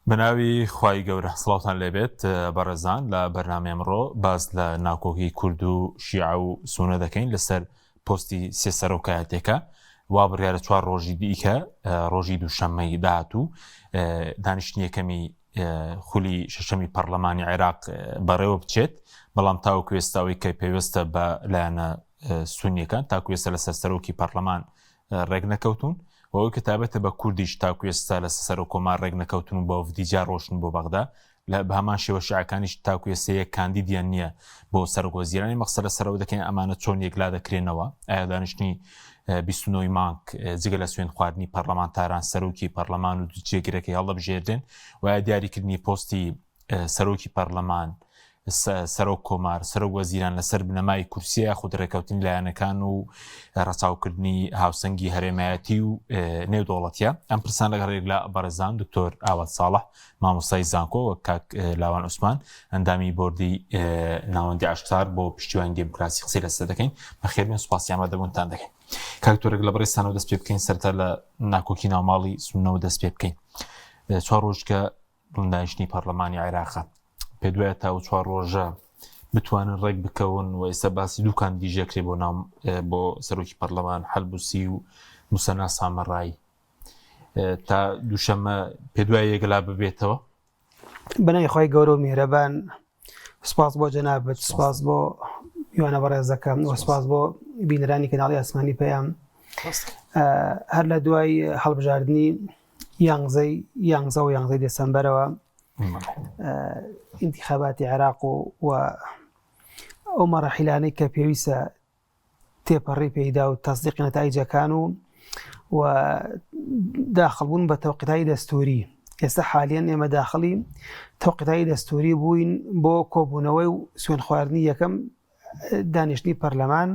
بناوی خوای گەورە سڵاوتان لێبێت بەڕێزان لە بەرنامەی ئەمڕۆ باز لە ناکۆکی کورد و شیعە و سونە دەکەین لەسەر پۆستی سێ سەرۆکایەتێکە وا بڕیارە 4 ڕۆژی دیکە ڕۆژی دووشەممەی داهاتوو دانیشتنی یەکەمی خولی شەشەمی پەرلەمانی عێراق بەڕێوە بچێت بەڵام تاوەکو ئێستاوەی کە پێویستە بە لایەنە سونیەکان تاکو ئێستا لەسەر سەرۆکی پەرلەمان ڕێک نەکەوتون وەوەی کە تابێتە بە کوردیش تاکو ئێستا لە سەر و کۆمار ڕێک نەکەوتن و بە دیجا ڕۆشن بۆ بەغدا لە بە هەمان شێوە شیعەکانیش تاکو ئێستا یەک کاندیدیان نییە بۆ سەرۆکوەزیرانی مەقسەد لە سەرەوە دەکەین ئەمانە چۆن یەکلا دەکرێنەوە ئایا دانیشتنی 29 مانگ جگە لە سوێن خواردنی پەرلەمانتاران سەرۆکی پەرلەمان و جێگیرەکەی هەڵەبژێردن و دیاریکردنی پۆستی سەرۆکی پەرلەمان سەرۆک کۆمار سەرۆک وەزیران لەسەر بنەمای کورسیە خود ڕێکەوتنی لایەنەکان و ڕەچاوکردنی هاوسەنگی هەرێمایەتی و نێودوڵەتیە ئەم پرسان لەگەڕێک لە بەڕێزان دکتۆر ئاوات ساڵح مامۆستای زانکۆ وەک کاک لاوان عوسمان ئەندامی بۆردی ناوەندی ئاشتار بۆ پشتیوانی دموکراسی قسەی لەسەر دەکەین بەخێربێن سوپاسی ئامادەبوونتان دەکەین کاکتۆرێک لە بەڕێستانەوە دەست پێ بکەین سەرتا لە ناکۆکی ناوماڵی سونەوە دەست پێ بکەین 4 ڕۆژ کە دانیشتنی پەرلەمانی عێراقە پێ دوایە تا و 4 ڕۆژە بتوانن ڕێک بکەون و ئێستا باسی دووکان دیژەکرێ بۆ سەرۆکی پەرلەمان حەلبوسی و موسەنا سامەڕایی تا دووشەممە پێ دوای یەکلا ببێتەوە بەنای خۆی گەورە و میهرەبان سپاس بۆ جەنابەت سپاس بۆ میوانە بەڕێزەکەم و سپاس بۆ بینەرانی کەناڵی ئاسمانی پێیان هەر لە دوای هەڵبژاردننی یانزە و یانزەی دەسەمبەرەوە انتخاباتی عێراق و ئەو مەڕەحیلانەی کە پێویستە تێپەڕی پێیدا و تەصدیقی نەتایجەکان و داخڵبوون بە تەوقیتایی دەستوری ئێستا حالیان ئێمە داخڵی تەوقیتایی دەستوری بووین بۆ کۆبوونەوەی و سوێن خواردنی یەکەم دانیشتنی پەرلەمان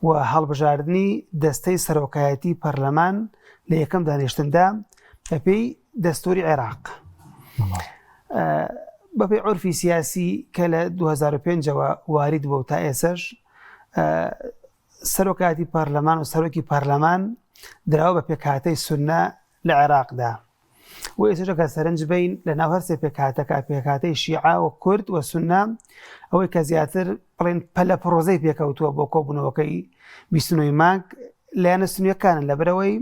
و هەڵبژاردننی دەستەی سەرۆکایەتی پەرلەمان لە یەکەم دانیشتندا بەپێی دەستوری عێراق بەپێی عورفی سیاسی کە لە 2005ەوە وارد بوو تا ئێسش سەرۆکایەتی پەرلەمان و سەرۆکی پەرلەمان دراوە بە پێکهاتەی سونە لە عێراقدا و ئێستاکە سەرنج بین لە ناو هەرسێ پێکهاتەکە پێکهاتەی شیعە و کورد و سونە ئەوەی کە زیاتر بڵێن پەلە پرۆزەی پێکەوتووە بۆ کۆبوونەوەکەی 29 مانگ لایەنە سونیەکانن لەبەرەوەی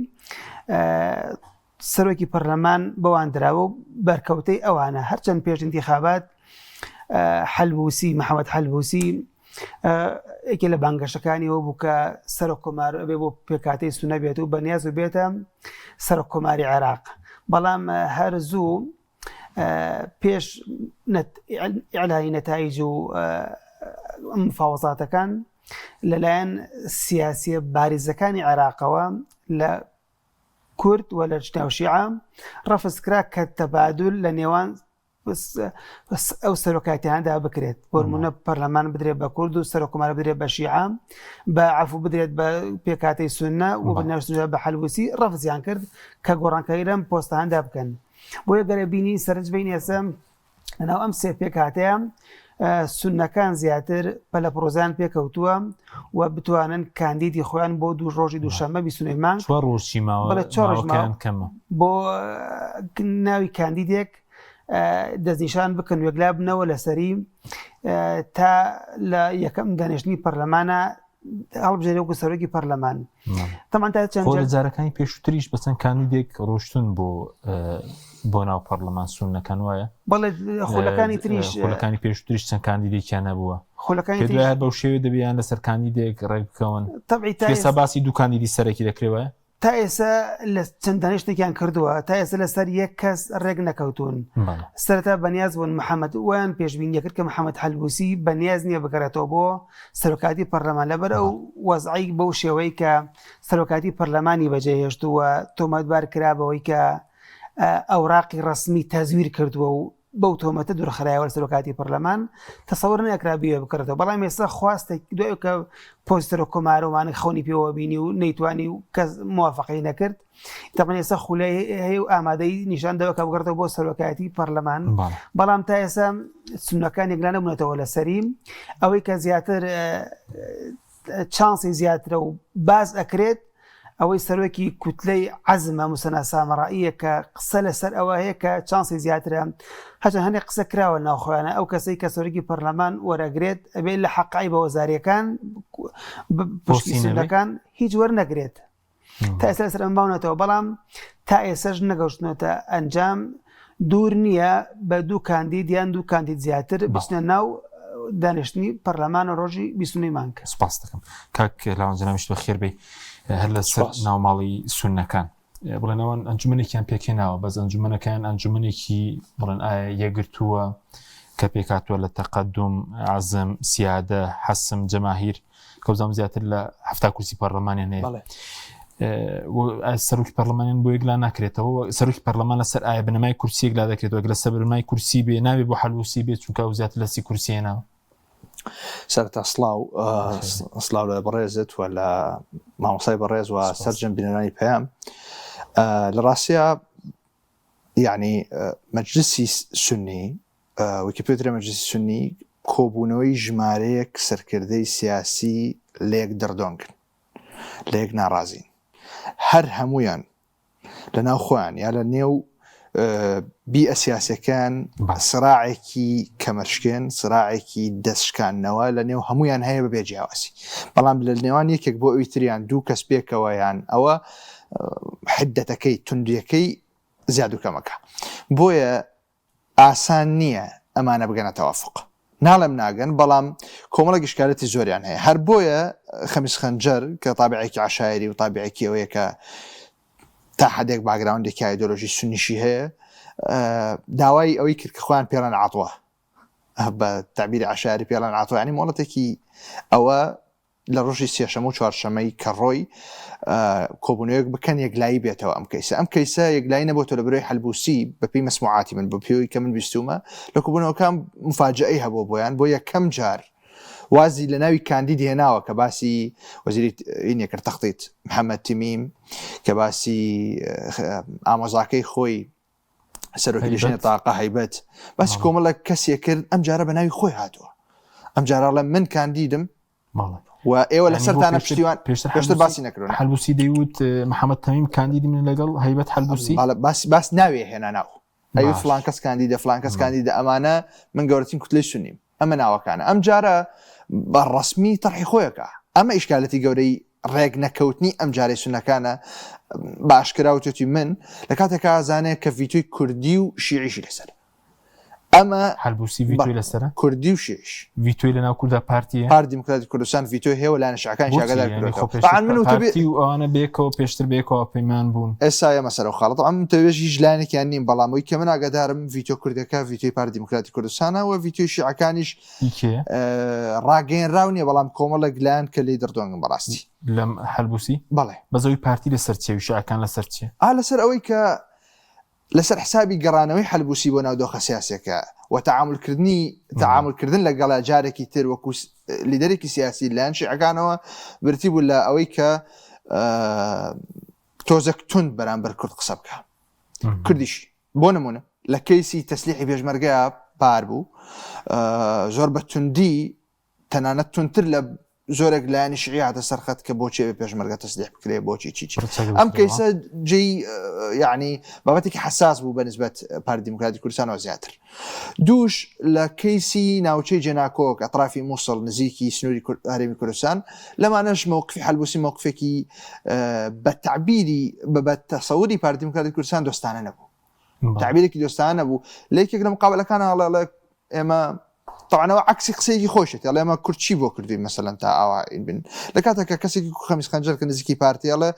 سەرۆکی پەرلەمان بەوان دراوە و بەرکەوتەی ئەوانە هەرچەند پێش انتخابات حەلبوسی محەممەد حەلبوسی یەکێ لە بانگەشەکانیەوە بوو کە سەرۆک کۆمار بێ بۆ پێکاتەی سونە بێت و بەنیاز و بێتە سەرۆک کۆماری عێراق بەڵام هەر زوو پێش ئیعلانی نەتایج و مفاوەزاتەکان لەلایەن سیاسیە باریزەکانی عێراقەوە لە کورد و لە ناو شیعە ڕەفزکرا کە تەبادل لە نێوان ئەو سەرۆکایەتیاندا بکرێت بۆرمونە پەرلەمان بدرێت بە کورد و سەرۆکۆمار بدرێت بە شیعە بە عەفو بدرێت بە پێکاتەی سونە و بەناوستنجا بە حەلبوسی ڕەفزیان کرد کە گۆڕانکاری لەم پۆستاندا بکەن بۆ یەگەرە بینی سەرنج بین ئێستا لەناو ئەم سێ پێکاتەیە سونەکان زیاتر پەلە پرۆزیان پێکەوتووە و بتوانن کاندیدی خۆیان بۆ 2 ڕۆژی دووشەممە 29 مانگ بۆ ناوی کاندیدێک دەستنیشان بکەن وێگلا بنەوە لەسەری تا لە یەکەم دانیشتنی پەرلەمانە هەڵبژێریەوەکو سەرۆکی پەرلەمان تەمان تا چەند جارەکانی پێشووتریش بەچەند کاندیدێک ڕۆشتون بۆ ناو پەرلەمان سونەکان وایە بەڵێ خۆلەکانی تریش خۆلەکانی پێشووتریش چەند کاندیدێکیان نەبووە خۆلەکانی بەو شێوێ دەبیان لەسەر کاندیدێک ڕێک بکەون ئێستا باسی دوو کاندیدی سەرەکی دەکرێوە تا ئێستا لە چەند دانیشتێکیان کردووە تا ئێستا لەسەر یەک کەس ڕێک نەکەوتون سەرەتا بەنیاز بوون محەممەد ویان پێشبینیە کرد کە محەممەد حەلبوسی بەنیاز نییە بگەڕێتەوە بۆ سەرۆکاتی پەرلەمان لەبەر ئەو وەزعی بەو شێوەی کە سەرۆکاتی پەرلەمانی بەجێهێشتووە تۆمەتبار کرابەوەی کە ئەوراقی ڕسمی تەزویر کردووە و بەو تۆمەتە دوورخرایەوە سەرۆکاتی پەرلەمان تەسەوور نەکرا بێ بکڕێتەوە بەڵام ئێستا خواستێک دوای کە پۆستەرە کۆمارەوانە خەونی پێوە بینی و نەیتوانی و کەس موافقەی نەکرد تەمان ئێستا خولای هەیە و ئامادەی نیشاندەوە کە بگەڕێتەوە بۆ سەرۆکایەتی پەرلەمان بەڵام تا ئێستا سونەکان یەکلا نەبوونەتەوە لەسەری ئەوەی کە زیاتر چانسی زیاترە و باز ئەکرێت ئەوەی سەرۆکی کوتلەی عەزمە موسەنا سامەڕائیە کە قسە لەسەر ئەوە هەیە کە چانسی زیاترە هەچە هەندێک قسە کراوە ناوخۆیانە ئەو کەسەی کە سەرۆکی پەرلەمان وەرەگرێت ئەبێت لە حەقای بە وەزاریەکان پشتی سوودەکان هیچ وەرنەگرێت تا ئێستا لەسەر ئەم باونەتەوە بەڵام تا ئێسەش نەگەشتنەوەتە ئەنجام دوور نییە بە دوو کاندید یان دوو کاندید زیاتر بچنە ناو دانیشتنی پەرلەمان و ڕۆژی 29 مانکە. سپاس دەکەم کاک لاوانجەنامیشت بە خێربێ هەر لەسەر ناوماڵی سونەکان بڵێنەوەن ئەنجومەنێکیان پێکێناوە بەس ئەنجومەنەکان ئەنجومەنێکی بڵێن ئایا یەگرتووە کە پێکاتوە لە تەقەدوم عەزم سیادە حەسم جەماهیر کەوزام زیاتر لە 70 کورسی پەرلەمانیان هەیە سەرۆکی پەرلەمانیان بۆ یەکلا ناکرێتەوە سەرۆکی پەرلەمان لەسەر ئایا بنەمای کورسیەک لا دەکرێتەوە لە سەر بنەمای کورسی بێ نابێت بۆ حەلووسی بێت چونکە ئەو زیاتر لە سی کورسی هێناوە. سەرەتا سڵاو لە بەڕێزت و لە مامۆسای بەڕێز و سەرجەم بینەرانی پەیام لە ڕاستیە یعنی مەجلیسی سونی ویکیپیدیا مەجلیسی سونی کۆبوونەوەی ژمارەیەک سەرکردەی سیاسی لێک دەردۆنکن لێک ناڕازین هەر هەمویان لە ناو خۆیان یا لە نێو بیئە سیاسەکان سراعێکی کەمەشکێن سراعێکی دەستشکاندنەوە لە نێو هەمویان هەیە بەبێ جیاواسی بەڵام لە نێوان یەکێک بۆ ئەوی تریان دوو کەس پێکەوەیان ئەوە حدەتەکەی توندیەکەی زیاد و کەمەکە بۆیە ئاسان نییە ئەمانە بگەنە تەوافق ناڵێم ناگەن بەڵام کۆمەڵە گشتکارەتی زۆریان هەیە هەر بۆیە خەمیس خەنجەر کە تابعێکی عشایری و تابعێکی ئەوەیە کە تا حدێک باگراوندێکی ئایدۆلۆژی سونیشی هەیە داوای ئەوەی کرد کە خۆیان پێڵەن عاتوە بە تعبیری عشایری پێڵەن عاتوە ینی مۆڵەتێکی ئەوە لە ڕۆژی سێشەمە و چوارشەمەی کە ڕۆی کۆبوونەوەیەک بکەن یەکلایی بێتەوە ئەم کەیسە یەکلایی نەبووەوە لە بەرەوەی هەلبووسی بەپێی مەسموعاتی من بە پێوەی کە من بیستومە لە کۆبوونەوەکان مفاجئەی هەبوو بۆیان بۆ یەکەم جار وازی لە ناوی کاندید هێناوە کە باسی وەزیری ئینێ کرد تەختیت محەممەد تیمیم کە باسی ئامۆزاکەی خۆی سەرۆکی لژنەی تاقە هەیبەت باسی کۆمەڵە کەسێ کرد ئەم جارە بە ناوی خۆی هاتووە ئەم جارەڵە من کاندیدم و ئێوە لەسەرتانە پشتیوان پێشتر باسی نەکردن هەلبووسی دەیوت محەممەد تەمیم کاندیدی من لەگەڵ هەیبەت هەلبووسی باس ناوێ هێنا ناو ئەوی فلان کەس کاندیدە فلان کەس کاندیدە ئەمانە من گەورەترین کوتلەی سونیم ئەمە ناوەکانە ئەم جارە بە ڕسمی تەرحی خۆیەکە ئەمە ئیشکالەتی گەورەی ڕێک نەکەوتنی ئەم جارەی سونەکانە باشکراوتێتی من لە کاتێکە ئازانەیە کە ڤیتۆی کوردی و شیعیشی لەسەر ئەمە هەلبووسی ڤیتۆی لەسەرە کوردی و شیعش ڤیتۆی لە ناو کووردا پارتیە پارتی دیموکراتی کوردستان ڤیتۆ هەیە و لایەنە شیعەکان شاگەدار کردوەوە من پارتی و ئەوانە بێکەوە پێشتر بێکەوە پەیمان بوون ئێستا ئێمە سەر و خاڵەت ئەم تەوێژ هیچ لایەنێکیان نیم بەڵام ئەوەی کە من ئاگادارم ڤیتۆ کوردەکە ڤیتۆی پارتی دیموکراتی کوردستانە و ڤیتۆی شیعەکانیش ڕاگەیەنراو نیە بەڵام کۆمەڵێک لایەن کە لێی دەردۆنگن بەڕاستی لەم هەلبووسی بەڵێ بەزەوی پارتی لەسەر چێ و شیعەکان لەسەر چیە لەسەر ئەوەی کە لەسەر حسابی گەڕانەوەی هەلبووسی بۆ ناودۆخە سیاسەکە و تعاملکردن لەگەڵا جارێکی تر وەکو لیدەرێکی سیاسی لایەن شیعەکانەوە برتی بوو لە ئەوەی کە تۆزێک تند بەرامبەر کورد قسە بکە کوردیش بۆ نمونە لە کەیسی تەسلیحی پێشمەرگەیە پار بوو زۆر بە توندی تەنانەت تونتر لە زۆرێک لایەنی شیعی هاتە سەرخەت کە بۆچێ پێشمەرگە تەسلیح بکرێ بۆچی چی ئەم کەیسە جێی یعنی بابەتێکی حساس بوو بەنسبەت پارتی دیموکراتی کوردستانەوە زیاتر دووش لە کەیسی ناوچەی جێناکۆک ئەطرافی مووسڵ نزیکی سنووری هەرێمی کوردستان لەمانەش مووقفی هەلبووسی مووقفێکی بە تعبیری بە تەسەووری پارتی دیموکراتی کوردستان دۆستانە نەبوو تعبیرێکی دۆستانە نەبوو لەیەکێک لە مقابلەکان هەڵە ئێمە طبعاً عكسي قسەیەکی خۆشێت ئەڵێ ئێمە کورچی بۆ کردووی مەسەلەن تا ئاوائین بن لە کاتێکە کەسێکی خەمیس خەنجەر کە نزیکی پارتی ئەڵێ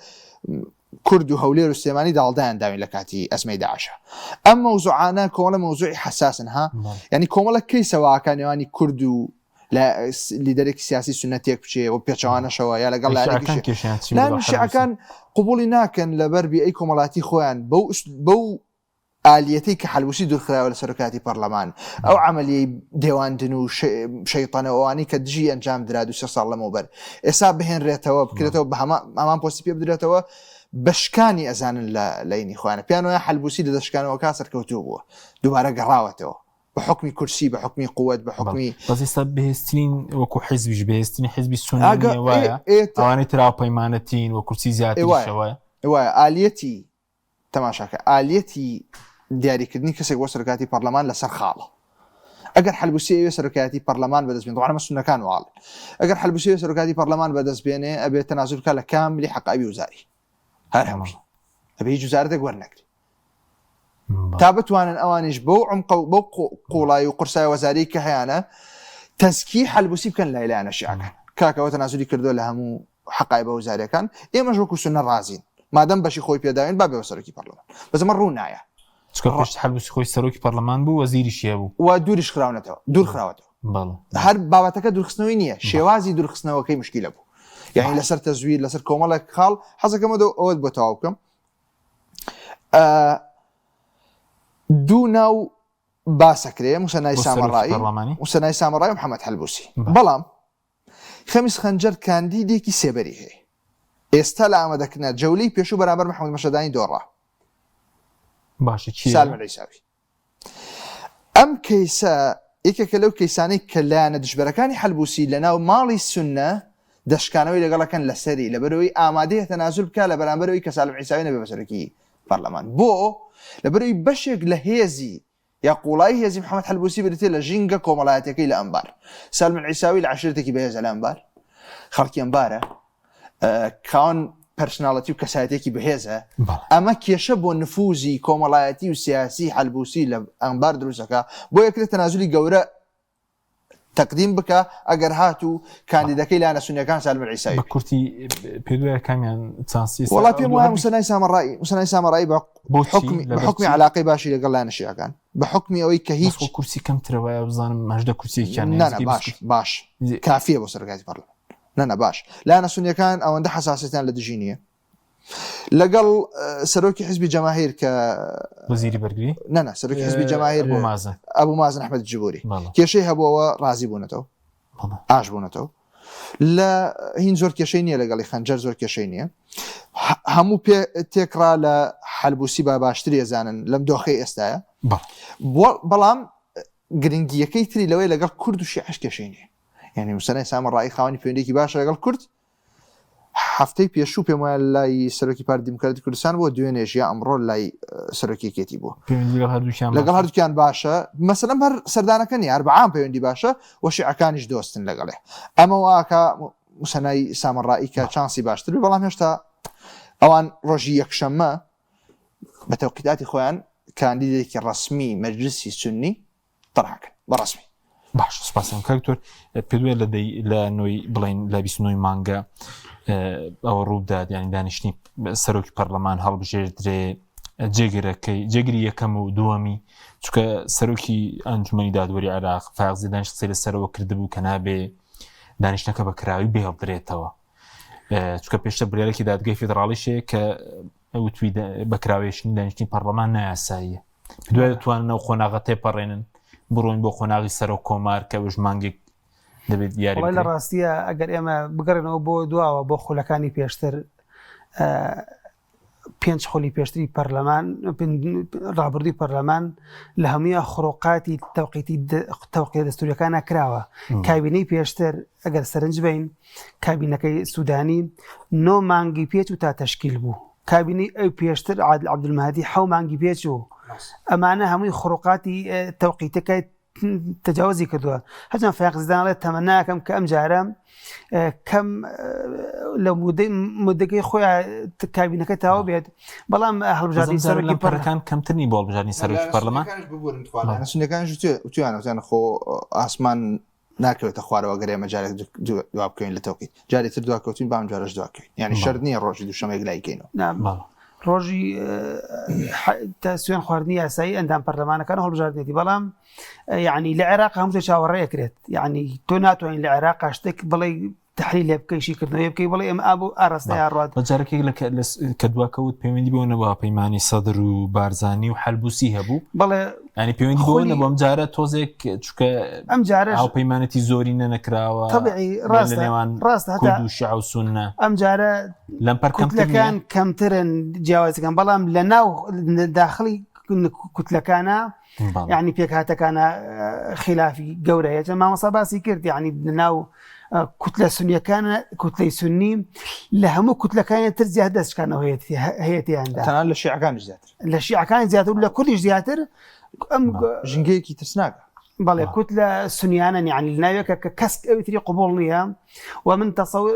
کورد و هەولێر و سلێمانی داڵدایان داوین لە کاتی ئەسمەی داعشە ئەم مەوزوعانە کۆمەڵە مەوزوعی حساسن ها یعنی کۆمەڵە کەیسەوەکان نێوانی کورد و لیدەرێکی سیاسی سنەتێک بچێ و پێچەوانەشەوە یا لەگەڵ لایەنێکی شیعەکان قبوڵی ناکەن لەبەربی ئەی کۆمەڵاتی خۆیان بەو ئالیەتی کە هەلبووسی دوورخراوە لە سەرۆکاتی پەرلەمان ئەو عەمەلیەی دێواندن و شەیطانەوەوانی کە دژی ئەنجام درا 2 ساڵ لەمەوبەر ئێستا بهێنرێتەوە بکرێتەوە بە هەمان پۆستی پێ بدرێتەوە بەشکانی ئەزانن لە لەینی خۆیانە پیان وایە هەلبووسی لە دەشکانەوە کا سەرکەوتوو بووە دووبارە گەڕاوەتەوە بحكم كرسي بحكم قوة بحكم بس يسبب بهستين وكو حزب بهستين حزب السنة وايا أواني ترى بيمانتين وكرسي زيادة الشوايا آليتي تماشاك آليتي دیاری کردنی کەسێک بۆ سەرۆکاتی پەرلەمان لەسەر خاڵە ئەگەر حەلبوسیەوێ سەرۆکایەتی پەرلەمان بەدەستبێن دوانە سونەکان واڵن ئەگەر حەلبوسیەوێ سەرۆکاتی پەرلەمان بەدەستبێنێ ئەبێت تەنازل بکات لە کاملی حەقابی وزاری هەر هەمووی ئەبێ هیچ وزارەتێک وەرنەگری تا بتوانن ئەوانیش بەو عمق و بەو قوڵای و قورسای وەزاری کە هەیەە تەزکی حەلبوسی بکەن لایلایەنە شیعەکان کاکەوە تەنازلی کردو لە هەموو حەقای بە وزاریەکان ئێمەش وەکو سونە ڕازین مادەم بەشی خۆی پێداوین با بێ سەرۆکی پەرلەمان بەس ئەمە ڕوو نایە پشت حەلبوسی خۆی سەرۆکی پەرلەمان بوو وەزیریشیە بوو و دووریش خراونەتەوە دوور خراوەتەوە هەر بابەتەکە دوورخستنەوەی نییە شێوازی دوورخستنەوەکەی مشکلە بوو یعنی لەسەر تەزویر لەسەر کۆمەڵێک خاڵ حەزەکەمە ئەوەت بۆ تەواو بکەم دوو ناو باسەکرێ موسەنای سامەڕایی موسەنای سامەڕایی و محەممەد حەلبوسی بەڵام خەمیس خەنجەر کاندیدێکی سێبەری هەیە ئێستا لە ئامادەکردنە جەولەی پێشوو بەرامبەر محەممەد مەشەدانی دۆڕا سالمە عیساوی ئەم کەیسە یەکێکە لەو کەیسانەی کە لایەنە دژبەرەکانی حەلبوسی لە ناو ماڵی سونە دەشکانەوەی لەگەڵەکەن لەسەری لەبەرەوەی ئامادەیە تەنازل بکات لە بەرامبەرەوەی کە سالم عیساوی نەبێ بەسەرۆکی پەرلەمان بۆ لەبەرەوەی بەشێک لە هێزی یا قوڵایی هێزی محەممەد حەلبوسی بێتێ لە ژینگە کۆمەڵایەتەکەی لە ئەمبار سالم عیساوی لە عەشیرەتێکی بەهێزە لە ئەمبار خەڵکی ئەمبارە کاون پەرسناڵەتی و کەسایەتێکی بەهێزە ئەمە کێشە بۆ نفوزی کۆمەڵایەتی و سیاسی حەلبوسی لە ئەمبار دروستەکە بۆ یەکرێت تەنازلی گەورە تەقدیم بکە ئەگەر هاتوو کاندیدەکەی لایەنە سونیەکان سالم عیساوی بە کورتی پێ دوایە کامیان چانسی وەڵا پێم وایە موسەنای سامەڕایی بە حکمی علاقەی باشی لەگەڵ لایەنە شیعەکان بە حکمی ئەوەی کە هیچ کورسی کەمترەوەیە بزانم مەژدە کورسییان باش کافیە بۆ سەرۆکاتی پەرلەمان نەنە باش لایەنە سونیەکان ئەوەندە حەساسیەتیان لە دژی نییە لەگەڵ سەرۆکی حیزبی جەماهیر کە وەزیری بەرگری نەنا سەرۆکی حیزبی جەماهیر ئەبوو مازن ئەحمەد جبوری کێشەی هەبووەوە ڕازی بوونەتەوە ئاش بوونەتەوە لە هین زۆر کێشەی نییە لەگەڵی خەنجەر زۆر کێشەی نییە هەموو تێکرا لە حەلبوسی با باشتری ێزانن لەم دۆخەی ئێستاە بەڵام گرنگیەکەی تری لەوەی لەگەڵ کورد و شیعەش کێشەی نییە یعنی موسەنای سامەڕایی خاوەنی پەیوەندیێکی باشە لەگەڵ کورد هەفتەی پێشوو پێم وایە لای سەرۆکی پارتی دیموکراتی کوردستان بۆ دوێنێ ژیا ئەمڕۆ لای سەرۆکیەکێتی بووە لەگەڵ هەردووکیان باشە مەسەلەن هەر سەردانەکە نیە هەر بەعام پەیوەندی باشە و شیعەکانیش دۆستن لەگەڵێ ئەمە واکە موسەنای سامەڕایی کە چانسی باشتر بەڵام هێشتا ئەوان ڕۆژی یەکشەممە بە تەوقیداتی خۆیان کاندیدێکی ڕەسمی مەجلیسی سونی طرحکەن بەڕەسمی باش سپاسم کاکتۆر پێدوێ لە نوۆی بڵین لە 29 مانگە ئەوە ڕووداد ینی دانیشتنی سەرۆکی پەرلەمان هەڵبژێردرێ جێگیری یەکەم و دووەمی چونکە سەرۆکی ئەنجومەنی دادوەری عێراق فاغزی دانیشت قسەی لەسەرەوە کردبوو کە نابێ دانیشتنەکە بە کراوی بێهەڵدرێتەوە چونکە پێشتە بڕیارێکی دادگای فێدراڵیشەیە کە وتوی بەکراوێشتنی دانیشتنی پەرلەمان نایاساییە دوای دەتوانن ئەو خۆناغە تێپەڕێنن بڕۆین بۆ خۆناغی سەرۆک کۆمار کە وش مانگێک دەبێت دیاری لە ڕاستیە ئەگەر ئێمە بگەڕێنەوە بۆ دواوە بۆ خولەکانی پێشتر 5 خۆلی پێشتری پەرلەمان ڕابردووی پەرلەمان لە هەموویە خڕۆقاتی تەوقیە دەستوریەکان نەکراوە کابینەی پێشتر ئەگەر سەرنج بین کابینەکەی سوودانی 9 مانگی پێچ و تا تەشکیل بوو کابینەی ئەو پێشتر عادل عەبدولمەهدی 7 مانگی پێچ و ئەمانە هەمووی خڕۆقاتی تەوقیتەکەی تجاوزی کردووە هەرچەند فاغزدانڵێت تەمەناکەم کە ئەم جارە کەم لە مودەکەی خۆیان کابینەکە تاوا بێت بەڵام هەڵبژاردننی سەرۆکی پەرەکان کەمترنی بۆ هەڵبژاردننی سەرۆکی پەرلەمان سونیەکانش تویانەوەیان خۆ ئاسمان ناکەوێتە خوارەوە گەرێ مەجارێک دوا بکەین لە تەوقیت جارێک تر دواکەوتین بام جارش دواکەین یعنی شەرت نییە ڕۆژی دووشەمەیەک لایکەینەوە ڕۆژی سوێن خواردنی یاسایی ئەندام پەرلەمانەکان هەڵبژاردنێتی بەڵام یعنی لە عێراق هەموو چاوەڕێیەکرێت یعنی تۆ ناتوانین لە عێراق شتێک بڵێ تحلیل لێ بکەیشی کردنەوەی بکەی بڵێ ئەمە ئابوو ئاڕاستەی هاڕات بەجارێکێک کە دواکەوت پەیوەندی بۆنەوە پەیمانی سەدر و بارزانی و حەلبوسی هەبوو بڵێ ینی پەیوەندی بۆنە بۆ ئەم جارە تۆزێک چونکە ئەم جارە هاوپەیمانەتی زۆری نەنەکراوە تەبیعی ڕاستە کورد و شیع و سونە ئەم جارە لەم پەرکەمتەکان کەمترن جیاوازەکان بەڵام لە ناو داخلی کوتلەکانە يعني پێک هاتەکانە خلافی گەورەیە مامۆستا باسی کرد يعني ناو کوتلە سنیەکانە کوتلەی سنی لە هەموو کوتلەکانی تر زیاد دەستکانەوە هەیەیاندا تەنان لە شیعەکان زیاتر لە شیعەکان زیاتر لە کوردیش زیاتر ئەم ژنگەیەکی ترسناکە بەڵێ کوتلە سنیانە يعني لەناوێکە کە کەس ئەوتری قبول نییە و من تەسەوور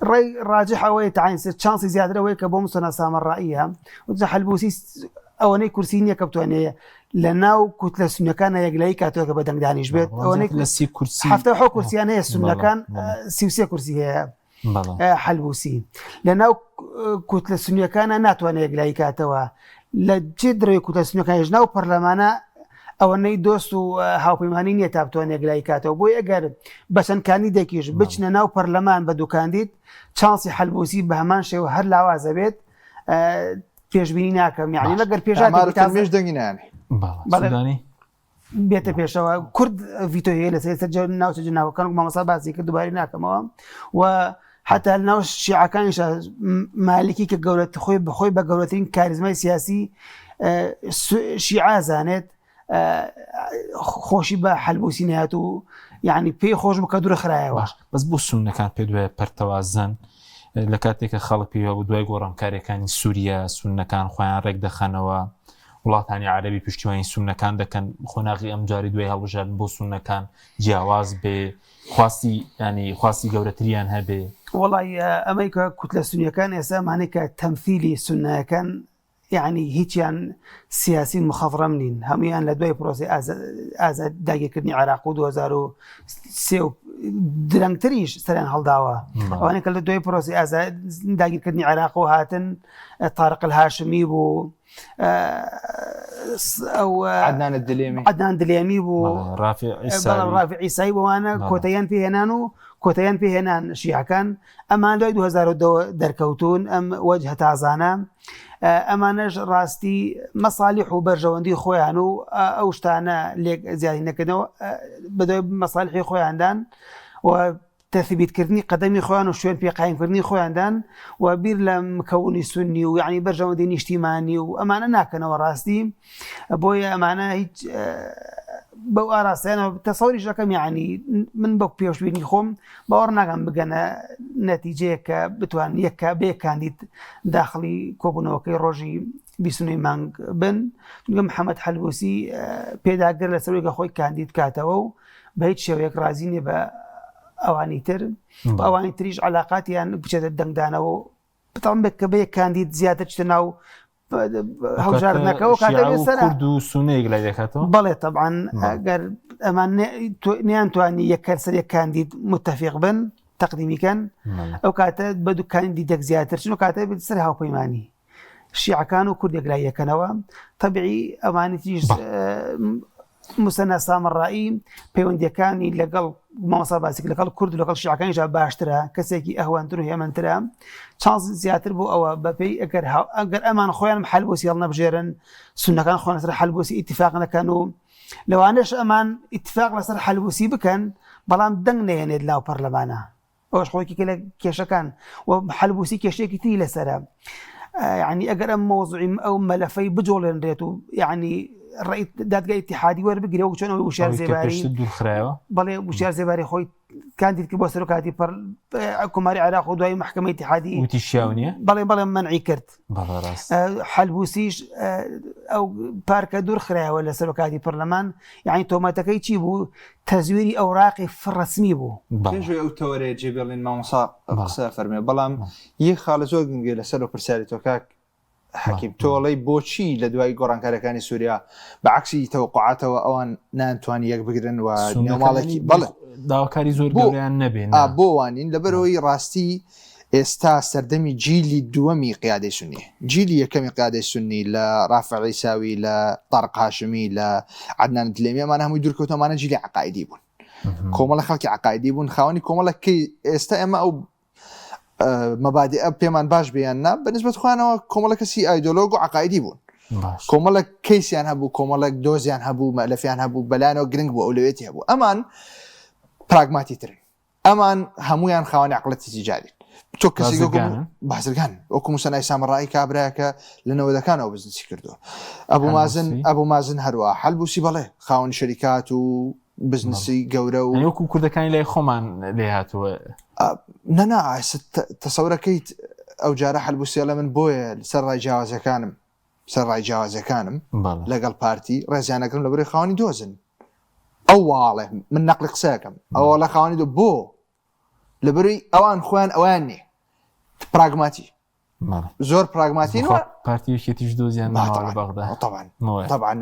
ڕێی ڕاجح ئەوەیە تعین چانسی زیاترەوەی کە بۆ مسۆنا سامەڕائیە وجا حەلبوسی ئەوەنەی کورسی نییە کە بتوانێت لە ناو کوتلە سنیەکانە یەکلایی کاتۆکە بە دەنگدانیش بێت ئەوەنەی هەفتە حۆ کورسیان هەیە سنیەکان 33 کورسی هەیە حەلبوسی لە ناو کوتلە سنیەکانە ناتوانێت یەکلایی کاتەوە لە جێ درەوەی کوتلە سنیەکانیش ناو پەرلەمانە ئەوەنەی دۆست و هاوپەیمانی نییە تا بتوانێت یەکلایی کاتەوە بۆی ئەگەر بە چەند کاندیدێکیش بچنە ناو پەرلەمان بە دوو کاندید چانسی حەلبوسی بە هەمان شێوە هەر لاوازە بێت پێشبینی ناکەم یعنی لەگەر پێشمێش دەنگینیانی بێتە پێشەوە کورد ڤیتۆ هەیە لە سەر ناوچە جناوەکان و مامۆستا باسی کرد دووبارەی ناکەمەوە و حتا ناو شیعەکانیش مالکی کە گەورەت خۆی بەخۆی بە گەورەترین کاریزمای سیاسی شیعە زانێت خۆشی بە حەلبوسی نهات و یعنی پێی خۆش بکە دوورە خرایەوە بەس بۆ سونەکان پێ دوایە پەرتەوازن لە کاتێکە خەڵک پێوە بۆ دوای گۆڕانکاریەکانی سووریا سونەکان خۆیان ڕێک دەخەنەوە وڵاتانی عەرەبی پشتیوانی سونەکان دەکەن خۆناغی ئەم جاری دوای هەڵبژاردن بۆ سونەکان جیاواز بێ خواستی گەورەتریان هەبێ وڵی ئەمریکا کوتلە سونیەکان ئێستا مانێک کە تەمثیلی سونەکان يعني هیچیان سیاسی مخەفڕەم نین هەمویان لە دوای پرۆسی ئازاد داگیرکردنی عێراق و 2003 درەنگتریش سەریان هەڵداوە ئەوانەیە کە لە دوای پرۆسی ئازاد داگیرکردنی عێراق و هاتن طارق الهاشمی بوو ئەو عەدنان دلێمی بوو ڕافع عیسایی بۆوانە کۆتەیان پێهێنان شیعەکان ئەمان دوای 2002 دەرکەوتون ئەم وەجهە تازانە ئەمانەش ڕاستی مەسالیح و بەرژەوەندی خۆیان و ئەو شتانە لێک زیادی نەکردنەوە بەدوای مەسالیحی خۆیاندان و تەثبیتکردنی قەدەمی خۆیان و شوێن پێقایم خۆیاندان و بیر لە مکەونی سونی و یعنی بەرژەوەندی نیشتیمانی و ئەمانە ناکەنەوە ڕاستی بۆیە ئەمانە هیچ بەو ئاراستیانەوە تەسەوری شەکەم یعنی من بە پێشبینی خۆم باوەڕ ناکەم بگەنە نەتیجەیە کە بتوان یەکە بێ کاندید داخلی کۆبوونەوەکەی ڕۆژی 29 مانگ بن محەممەد حەلبوسی پێداگر لە سەرۆیگە خۆی کاندید کاتەوە و بە هیچ شێوەیەک رازی نیە بە ئەوانی تر ئەوانی تریش علااقاتیان بچێتە دەنگدانەوە بتەڵم بێت کە بە یەک کاندید زیاتر چتە ناو هەڵژاردنەکەەوە کورد و سونەیەک لای دەکاتەوە بەڵێ طبعاً ئەگەر ئەمان نیان توانی یەکەر سەر یەک کاندید متتەفیق بن تەقدیمیکەن ئەو کاتە بە دوو کاندیدێک زیاتر چون و کاتە بێت سەر هاوپەیمانی شیعەکان و کوردێک لای یەکەنەوە تەبیعی ئەمانی تریش مسەنە سامەڕایی پەیوەندیەکانی لەگەڵ مامۆستا باسی لەگەڵ کورد و لەگەڵ شیعەکانیش باشترە کەسێکی ئەهوانتر و هێمنترە چانس زیاتر بۆ ئەوە بەپێی ئەگەر ئەمان خۆیان حەلبوسی هەڵنەبژێرن سونەکان خۆیان لەسەر حەلبوسی ئیتیفاق نەکەن و لەوانەش ئەمان ئیتیفاق لەسەر حەلبوسی بکەن بەڵام دەنگ نەهێنێت لاو پەرلەمانە ئەوەش خۆیکی لە کێشەکان و حەلبوسی کێشەیەکی تری لەسەرە یعنی ئەگەر ئەم مۆزوعی ئەو مەلەفەی بجۆڵێنرێت و یعنی ڕێی دادگای اتحادی وەربگرێ و چۆن وشار زێباری بەڵێ وشار زێباری خۆی کاندید کە بۆ سەرۆکاتی کۆماری عێراق و دوای محکەمەی اتحادی وتی شیاونیە بەڵێ منعی کرد حەلبوسیش ئەو پارکە دوور خرایەوە لە سەرۆکاتی پەرلەمان یعنی تۆمەتەکەی چی بوو تەزویری ئەوراقی ڕەسمی بوو پێنجۆی ئەو تەوەرەیە جێبێڵین مامۆستا قسە فەرمێ بەڵام یەک خاڵە زۆر گرنگە لەسەر و پرسیاری تۆ کاک حەکیم تۆڵەی بۆچی لە دوای گۆڕانکاریەکانی سووریا بەعکسی تەوقعاتەوە ئەوان نانتوانی یەک بگرن و نێوماڵێکی بەڵێ داواکاری زۆر گەوریان نەبێن بۆوانین لەبەرەوەی ڕاستی ئێستا سەردەمی جیلی دووەمی قیادەی سونی جیلی یەکەمی قیادەی سونی لە ڕافع عیساوی لە طارق هاشمی لە عەدنان دلێمی ئەمانە هەمووی دوورکەوتەمانە جیلی عەقایدی بوون کۆمەڵە خەڵکی عەقایدی بوون خاوەنی کۆمەڵەکەی ئێستا ئێمە ئەو مەبادئە پێمان باش بیان نا بەنسبەت خوانەوە کۆمەڵە کەسی ئایدۆلۆگ و عەقایدی بوون کۆمەڵە کەیسیان هەبوو کۆمەڵک دۆزیان هەبوو مەلەفیان هەبوو بەلایەنەوە گرنگ بوو ئەولوێتی هەبوو ئەمان پراگماتی ترن ئەمان هەمویان خاوەنی عەقڵەتی تیجارین تۆ کەسی بازرگان وەکو موسەنای سامڕایی کابراکە لەنەوە دەکانەوە بزنسی کردو ئەبوو مازن هەروە حەلبوسی بەڵێ خاوەنی شەریکات و بزنسی گەورە و وەکو کوردەکانی لای خۆمان لێ هاتووە نەنا تەسەورەکەیت ئەو جارە حەلبوسیە لە من بۆیە سەر ڕای جیاوازەکانم لەگەڵ پارتی ڕێزیانەکەم لە بەرەی خاوەنی دۆزن ئەو واڵێ من نەقلی قسەکەم ئەوە لە خاوەنی دۆ بۆ لە بەرەی ئەوان خۆیان ئەوان نێ پراگماتی زۆر پراگماتین پارتیەکێتیش دۆزیان طبعا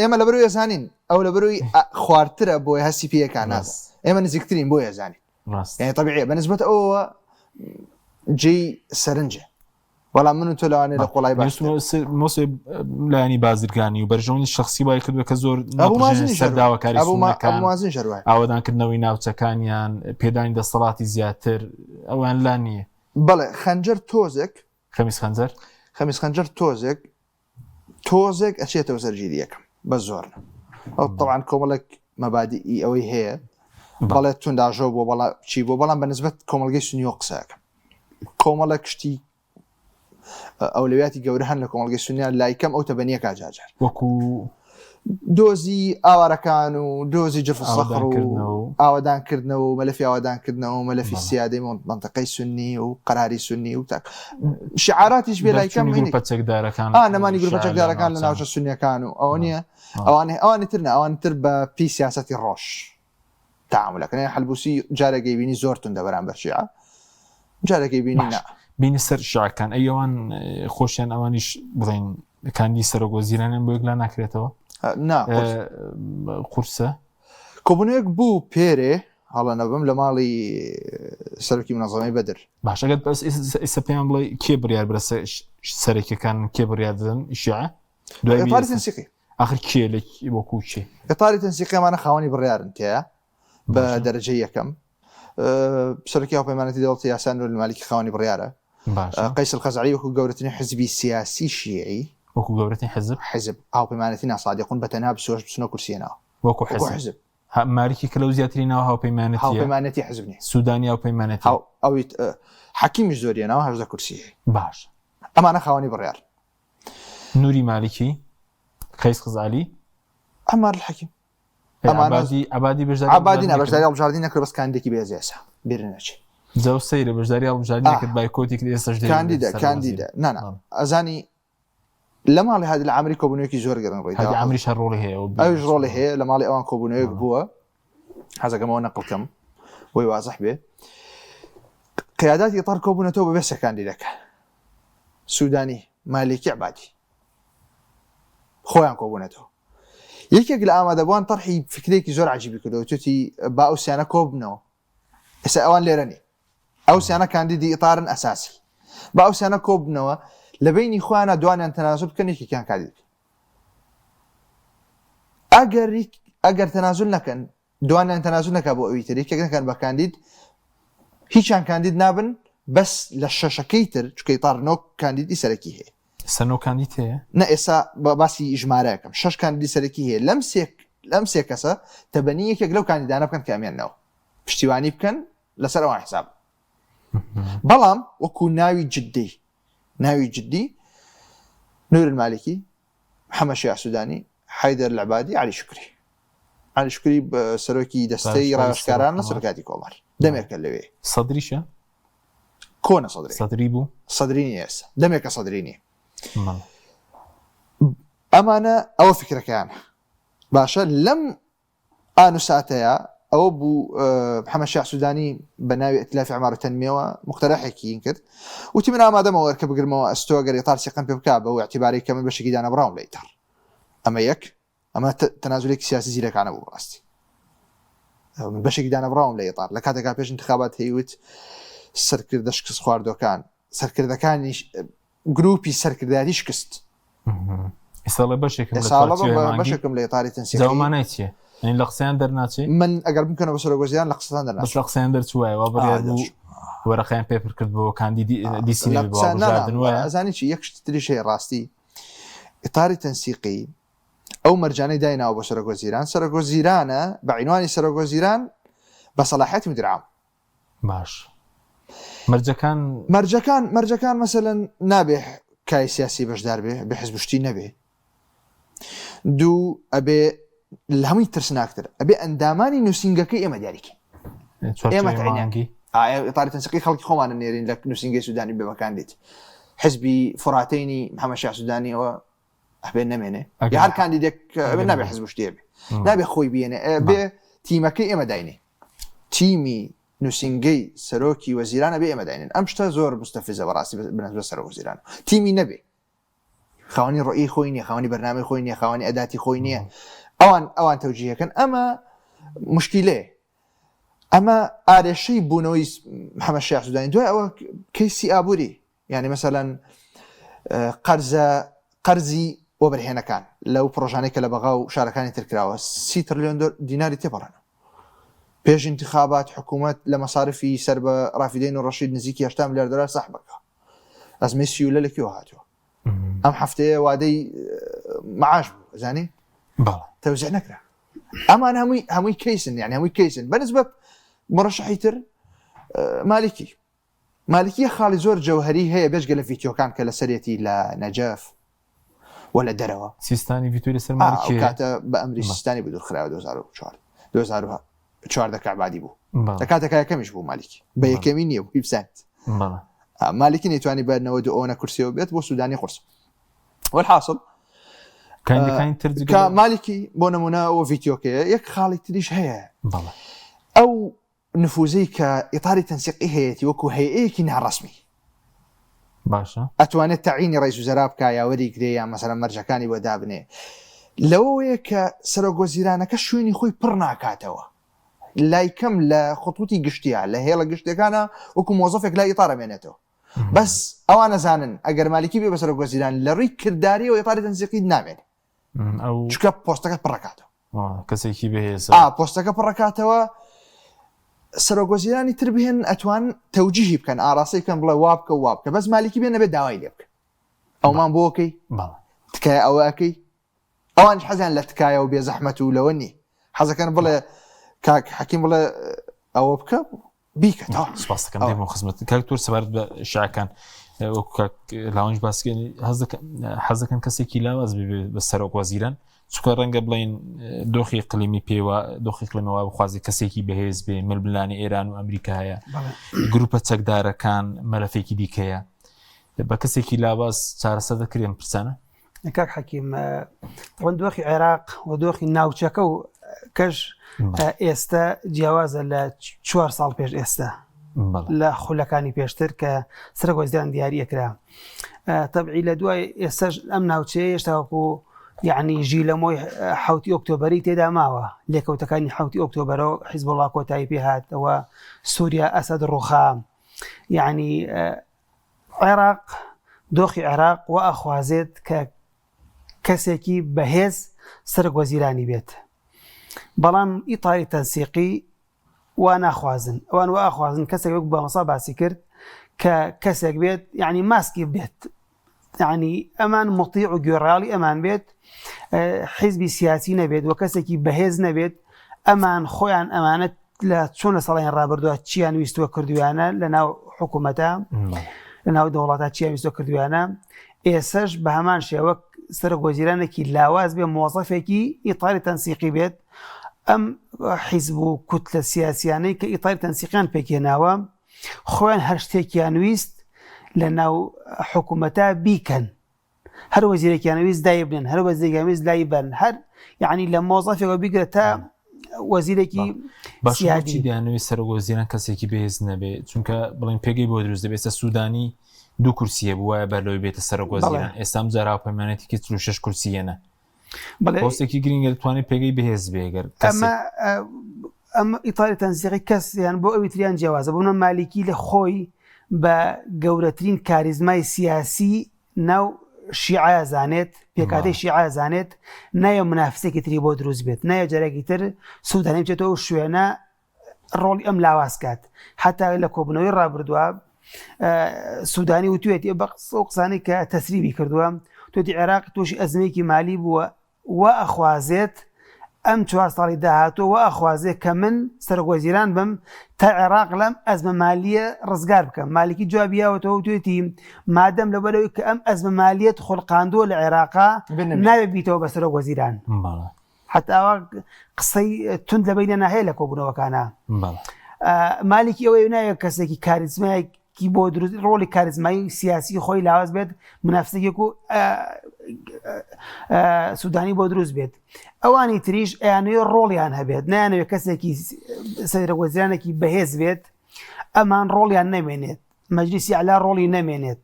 ئێمە لە بەرەوەی ئەزانین ئەو لە بەرەوەی خواردترە بۆی هەستی پێیەکان ناز ئێمە نزیکترین بۆی ئەزانین یعنی طبیعیە بەنسبەت ئەوە جێی سەرنجە وەڵام من و تۆ لەوانەیە لە قوڵای باش مۆسێ لایانی بازرگانی و بەرژەوەنی شخصی وای کردووە کە زۆر سەرداوەکاری ئاوادانکردنەوەی ناوچەکانیان پێدانی دەسەڵاتی زیاتر ئەوان لا نییە بەڵێ خەنجەر تۆزێک خەمیس خەنجەر تۆزێک ئەچێتەوە سەرگیری یەکەم بە زۆر ئەو طبعاً کۆمەڵێک مەبادی ئەوەی هەیە بەڵێ تونداژۆ بۆ بەڵا چی بۆ بەڵام بەنسبەت کۆمەلگەی سنیۆ قسەکەم کۆمەڵە کشتی ئەولویاتی گەورە هەن لە کۆمەلگەی سنیان لایکەم ئەو تەبەنیە کاجاجار وەکو دۆزی ئاوارەکان و دۆزی جرف سەخڕ و ئاوادانکردنەوە و مەلەفی ئاوادانکردنەوە و مەلەفی سیادەی منطقەی سنی و قەراری سنی و شعاراتیش بێ لایکەم نەمانی گروپە چەکدارەکان لە ناوچە سنیەکان و ئەوە نییە ئەوانی ترنە ئەوان تر بە پێی سیاسەتی ڕۆژ تعاملەکەن حەلبوسی جارێکی بینی زۆر توندە بەرامبەر شیعە جارێکی بینی نا بینی سەر شیعەکان ئەوان خۆشیان ئەوانیش بڵێن کاندی سەرۆگۆزیرانیان بۆ یەک لا ناکرێتەوە قورسە کۆبوونەیەک بوو پێرێ هەڵە نەبم لە ماڵی سەرۆکی منەظەمەی بەدر باش ئەگەر ئێستا پێیان بڵێ کێ بڕیار برە سەرێکەکان کێ بڕیار دەدەن شیعە ئێتاری تەنسیقی ئاخر کێ لە وەکو چێ ئێتاری تەنسیقیمانە خاوەنی بڕیارن تەیە بە دەرەجەی یەکەم سەرۆکی هاوپەیمانەتی دەوڵەتی یاسان و مالیکی خاوەنی بڕیارە قەیس الخەزاعی وەکو گەورەترین حزبی سیاسی شیعی وەکو گەورەترین حزب هاوپەیمانەتی ناسادقون بەتەنها بچنە کورسیەنەوە وەکو حزب ماریکی کە لەو زیاترینەوە هاوپەیمانەتی حزبنی سوودانی هاوپەیمانەتی ئەویت حەکیمیش زۆریەنەوە هەژدە کورسی باش ئەمانە خاوەنی بڕیار نوری مالیکی قەیس خەزاعی ئەمار الحەکیم عبادی بەشداری هەڵبژاردنی نەکرد بەس کاندێکی بێزێسە بیرە نەچێ جاو سەیرە بەشداری هەڵبژاردنی نەکرد بایکۆتی کرد ئێستاش کاندیدا نانا ئەزانی لە ماڵی هادی لە ئەمریکا کۆبوونەوەیەکی زۆر گەرن ڕۆی دا ئەمریش هەر ڕۆڵی هەیە ئەوش ڕۆڵی هەیە لە ماڵی ئەوان کۆبوونەوەیەک بووە حەزەکەمەوە نەقڵکەم بۆی وازەح بێ قیاداتی ئیطار کۆبوونەتەوە بەبێ سە کاندیدەکە سوودانی مالێکی عبادی خۆیان کۆبوونەتەوە یەکێک لە ئامادەبووان تەرحی فکرێکی زۆر عجیبی کردەوە توتی با ئەوسیانە کۆبنەوە ئێستا ئەوان لێرەنی ئەوسیانە کاندیدی ئیطارن ئەساسی با ئەوسیانە کۆبنەوە لە بینی خۆیانە دوانیان تەنازل بکەن یەکێکیان کاندید ئەگەر تەنازل نەکەن دوانیان تەنازل نەکا بۆ ئەوی تر یەکێک نەکەن بە کاندید هیچیان کاندید نابن بەس لە شەشەکەی تر چکە ئیطار نۆ کاندیدی سەرەکی هەیە سەنۆ کاندید هەیە نە ئێستا باسی ژمارەکەم 6 کاندیدی سەرەکی هەیە لەم سێ کەسە تەبەنی یەکێک لەو کاندیدانە بکەن کامیانەوە پشتیوانی بکەن لەسەر ئەوان حساب بەڵام وەکو ناوی جدی نور المالکی محەممەد شیع سودانی حیدەر العبادی علی شکری سەرۆکی دەستەی ڕاوێژکاران لە سەرکاتی کۆمار دەمێکە لەوێ سەدریشە کۆنە سەدری بوو سەدرینی ئێستا دەمێکە سەدرینی ئەمانە ئەوە فکرەکەیان باشە لەم ئانوساتەیە ئەوە بوو محەممەد شیع سودانی بە ناوی ئەتلافی عمار و تەنمیەوە مقتەرەحێکی کرد وتی من ئامادەمەوە وەرکە بگرمەوە ئەستۆ گەر ئیطار سیقم پێ بکا بەو اعتیباری کە من بەشێکی دانەبراوم لە ئیطار ئەمە یەک ئەمە تەنازولێکی سیاسی زیرەکانە بوو ڕاستی من بەشێکی دانەبراوم لە ئیطار لە کاتێکا پێش انتخابات هەیوت سەرکردە شکست خواردەکان سەرکردەکانی گروپی سەرکردایەتی شکست ئێستا بەشێکم لە ئیطاری تەنسیقی زەومانای چییە لە قسەیان دەرناچێت من ئەگەر بکەنەوە سەرۆگۆزیان لە قسەدان دەرناچێت لە قسەیان دەرچوایەوە بڕیار بوو وەرەقەیان پێپر کرد بۆ کاندیدی دیسی ئەزانی چی یەک تریش هەیە ڕاستی ئیطاری تەنسیقی ئەو مەرجانەی دایناوە بۆ سەرۆگۆزیرانە بە عینوانی سەرۆگۆزیران بە سەلاحیەتی مدیر عام باش مەرجەکان مەسەلەن نابێ کای سیاسی بەشدار بێ بە حزب شتی نەبێ دوو ئەبێ لە هەمووی ترسناکتر ئەبێ ئەندامانی نووسنگەکەی ئێمە دیاریکەین ئێمە ئیطاری تەنسیقی خەڵکی خۆمانە نێرین لە نووسنگی سوودانی بێبەکان دێت حزبی فڕاتینی محەممەد شاه سوودانیەوە ئەبێ نەمێنێ یا هەر کاندیدێک نابێ حزب شتێ بێ نابێ خۆی بێنێ بێ تیمەکەی ئێمە داینێ تیمی نووسنگەی سەرۆکی وەزیرانە بێ ئێمە داینێن ئەم شتە زۆر مستەفیزە بەڕاستی بنسبە سەرۆک وەزیران تیمی نەبێ خاوەنی ڕۆیی خۆی نییە خاوەنی بەرنامەی خۆی نییە خاوەنی ئەداتی خۆی نییە ئەوان تەوجیهەکەن ئەمە مشکلەیە ئەمە ئارێشەی بوونەوەی محەممەد شاه سوودانی دوای ئەوە کەیسی ئابووری یعنی مەسەلەن قەرزی وەبەرهێنەکان لەو پرۆژانەی کە لە بەغا و شارەکانی ترکراوە 30 تریلیۆن دیناری تێپەڕێنەوە پێش انتخابات حکوومەت لە مەصارفی سەر بە ڕافیدەین و ڕەشید نزیکی 8 ملیار دلار سەح بکە ئەزمەی سیولە لەکوێوە هاتووە ئەم هەفتەیە وادەی معاش بوو زانی تەوزیع نەکرا ئەمان هەمووی کەیسن یعنی هەمووی کەیسن بەنسبەت مڕەشەحی تر مالکی خاڵی زۆر جەوهەری هەیە بێژگە لە ڤیدیۆکان کە لە سەرەتی لە نەجەف و لە دەرەوە سیستانی ڤیدیۆ لەسەر مالکی کاتە بە ئەمری سیستانی بەدوورخراوە 2004 کەعبادی بوو لە کاتێکا یەکەمیش بوو مالکی بە یەکەمی نییە بوو پیبسەنت مالکی نەیتوانی بەرنەوە ئەوە کورسیەوە بێت بۆ سوودانی قورس والحاصل مالکی بۆ نمونە ئەوە ڤیدیۆکەیە یەک خاڵی تریش هەیە ئەو نفوزەی کە ئیطاری تەنسیقی هەیەی وەکو هەیەیەکی ناڕەسمی باشە ئەتوانێت تەعینی ڕئیس وزەرا بکە یا وەریگرێ یا مەسەلەن مەرجەکانی بۆ دابنێ لەوەیە کە سەرۆک وەزیرانەکە شوێنی خۆی پڕ ناکاتەوە لای کەم لە خطوتی گشتیە لە هێڵە گشتەکانە وەکو مۆزەفێک لای ئیطارە مێنێتەوە بەس ئەوان نەزانن ئەگەر مالکی بێ بە سەرۆک وەزیران لە ڕووی کردداری و ئیطاری تەنسیقی نامێنێت چکە پۆستەکە پڕکاتەوە کەسێکی بەهێز پۆستەکە پڕکاتەوە سەرۆک وەزیرانی تر بهێن ئەتوان تەوجیهی بکەن ئاراسی بکەن بڵێ وابکە بەس مالکی بێ نەبێت داوای لێ بکە ئەومان بۆکەی تکایە ئەوەکەی ئەوانش حەزیان لە تکایە و بێ زەحمەت و لەوە نی حەزەکەن بڵێ کاک حەکیم بڵێ ئەوە بکە بیکەتەوە سپاسەکەم دێمەوە خزمەت کاکتۆر سەبارەت بە شیعەکان وەکو لاوەنج باسکەنی حەزەکەن کەسێکی لاواز بە سەرۆک وەزیران چکە ڕەنگە بڵین دۆخی قلیمی پێوە دۆخی قلیمەوە بخوازی کەسێکی بەهێز بێ ململانی ئێران و ئەمریکا هەیە گروپە چەکدارەکان مەلەفێکی دیکەیە بە کەسێکی لاواز چارەسەر دەکرێن پرسانە کاک حەکیم دۆخی عێراق و دۆخی ناوچەکە و کەش ئێستا جیاوازە لە 4 ساڵ پێش ئێستا لە خولەکانی پێشتر کە سەرۆک وەزیران دیاریەکرا تەبعی لە دوای ئێستاش ئەم ناوچەیە هێشتاوەکو یعنی ژی لەمۆی 7 ئۆکتۆبەری تێدا ماوە لێکەوتەکانی 7 ئۆکتۆبەرەوە حیزبوڵڵا کۆتایی پێ هاتەوە سووریا ئەسەد ڕوخا یعنی عێراق دۆخی عێراق و ئەخوازێت کە کەسێکی بەهێز سەرۆک وەزیرانی بێت بەڵام ئیطاری تەنسیقی وا ناخوازن ئەوان وا ئاخوازن کەسێک وەک بامەسا باسی کرد کە کەسێک بێت یعنی ماسکی بێت یعنی ئەمان مطیع و گوێڕاڵی ئەمان بێت حیزبی سیاسی نەبێت و کەسێکی بەهێز نەبێت ئەمان خۆیان ئەمانەت لە چۆن لە ساڵیان ڕابردووە چیان ویستوە کردویانە لە ناو حکوومەتە لە ناو دەوڵاتە چیان ویستوە کردویانە ئێسەش بە هەمان شێوە سەرۆک وەزیرانێکی لاواز بێ مۆزەفێکی ئیطاری تەنسیقی بێت ئەم حیزب و کوتلە سیاسیانەی کە ئیطاری تەنسیقیان پێکێناوە خۆیان هەر شتێکیان ویست لە ناو حکوومەتە بیکەن هەر وەزیرێکیان ویست دای بنێن هەر وەزیرێکیان ویست لای بەرن هەر یعنی لە مۆزەفێکەوە بیگرێت تا وەزیرێکی باشی دیانەوەی سەرۆک وەزیران کەسێکی بەهێز نەبێت چونکە بڵین پێگەی بۆ دروست دەبێت سوودانی 2 کورسیە بووە بەرلەوەی بێتە سەرۆک وەزیران ئێستام جارا پەیمانێتێکی 36 کورسیەنە پۆستێکی گرنگە دەتوانێت پێگەی بەهێز بێگەر ئەم ئیطاری تەنسیقی کەسیان بۆ ئەوی تریان جیاوازە بوونە مالیکی لە خۆی بە گەورەترین کاریزمای سیاسی ناو شیعە زانێت پێکاتی شیعە زانێت نایە منافسێکی تری بۆ دروست بێت نایە جارێکی تر سوودانی بچێتەوە شوێنە ڕۆڵی ئەم لاواز کات حتا لە کۆبنەوەی ڕابردووە سوودانی وتوێتی بە قسانەی کە تەسریبی کردووە توێتی عێراق تۆشی ئەزمەیەکی مالی بووە و ئەخوازێت ئەم 4 ساڵی داهاتوە ئەخوازێ کە من سەرۆکوەزیران بم تا عێراق لەم ئەزمە مالیە ڕزگار بکەم. مالکی جوابیاوەتەوە توێتی مادەم لەبەرەوەی کە ئەم ئەزمە مالیەت خۆڵقاندووە لە عێراقا ناوێت بیتەوە بە سەرۆکوەزیران. حتاوە قسەی تند لەبەینە ناهەیە لە کۆبوونەوەکانە. مالکی ئەوەی ناوێت کەسێکی کاریزمایەکی بۆ دروست ڕۆڵی کاریزمایی سیاسی خۆی لاواز بێت منافسێک و سوودانی بۆ دروست بێت. ئەوانی تریش ئەیانەوێت ڕۆڵیان هەبێت نایانەوێت کەسێکی سەرۆکوەزیرانێکی بەهێز بێت ئەمان ڕۆڵیان نامێنێت. مەجلیسی عەلا ڕۆڵی نامێنێت.